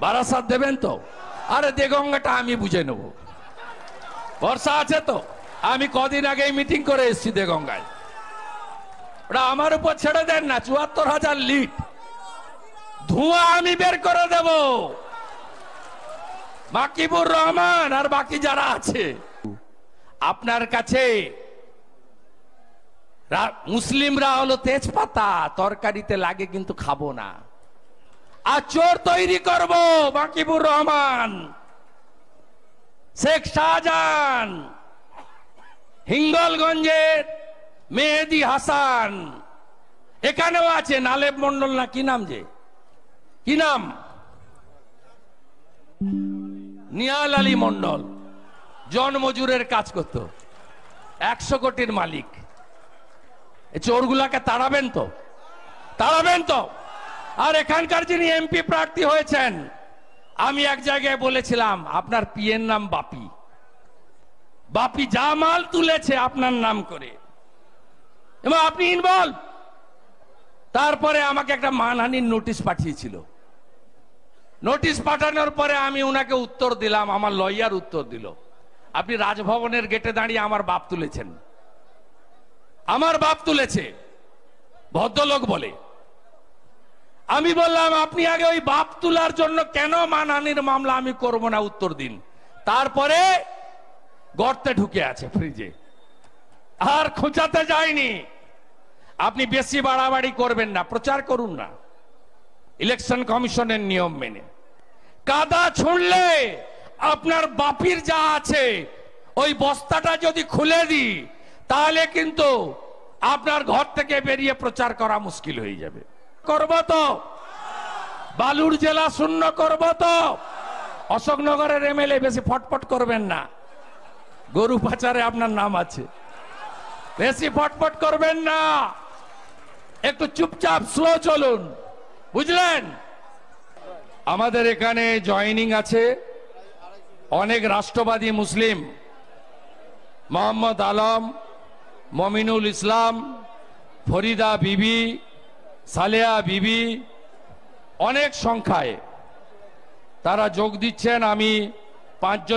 বারাসাত দেবেন তো? আরে দেগঙ্গাটা আমি বুঝে নেব, ভরসা আছে তো? আমি কদিন আগে মিটিং করে এসেছি দেগঙ্গায়, ওটা আমার উপর ছেড়ে দেন না। ৭৪,০০০ লিট ধোঁয়া আমি বের করে দেব। মাকিবুর রহমান আর বাকি যারা আছে, আপনার কাছে মুসলিমরা হলো তেজপাতা, তরকারিতে লাগে কিন্তু খাবো না। আর চোর তৈরি করব, মাকিবুর রহমান, শেখ শাহজাহান, হিঙ্গলগঞ্জের মেহেদি হাসান, এখানেও আছে নালেব মন্ডল না কি নাম, যে কি নাম, নিয়াল আলী মন্ডল, জন মজুরের কাজ করত, ১০০ কোটির মালিক। চোরগুলাকে তাড়াবেন তো? তাড়াবেন তো? আর এখানকার যিনি এমপি প্রার্থী হয়েছেন, আমি এক জায়গায় বলেছিলাম আপনার পিএর নাম বাপি, বাপি যা মাল তুলেছে আপনার নাম করে এবং আপনি ইনভলভ। তারপরে আমাকে একটা মানহানির নোটিশ পাঠিয়েছিল। নোটিশ পাঠানোর পরে আমি উনাকে উত্তর দিলাম, আমার লয়ার উত্তর দিল, আপনি রাজভবনের গেটে দাঁড়িয়ে আমার বাপ তুলেছেন। আমার বাপ তুলেছে, ভদ্রলোক বলে। আমি বললাম আপনি আগে ওই বাপ তোলার জন্য কেন মানহানির মামলা আমি করব না, উত্তর দিন। তারপরে গর্তে ঢুকে আছে ফ্রিজে, আর খোঁচাতে যায়নি। আপনি বেশি বাড়াবাড়ি করবেন না, প্রচার করুন না ইলেকশন কমিশনের নিয়ম মেনে। কাদা ছুঁড়লে আপনার বাপির যা আছে ওই বস্তাটা যদি খুলে দিই, তাহলে কিন্তু আপনার ঘর থেকে বেরিয়ে প্রচার করা মুশকিল হয়ে যাবে। করব তো? বালুর জেলা শূন্য করব তো? অশোকনগরের এমএলএ বেশি ফটফট করবেন না, গরু পাচারে আপনার নাম আছে, বেশি ফটফট করবেন না, একটু চুপচাপ স্লো চলুন, বুঝলেন? আমাদের এখানে জয়েনিং আছে অনেক রাষ্ট্রবাদী মুসলিম, মোহাম্মদ আলম, মমিনুল ইসলাম, ফরিদা বিবি, সালেহা বিবি, অনেক সংখ্যায় তারা যোগ দিচ্ছেন। আমি ৫ জন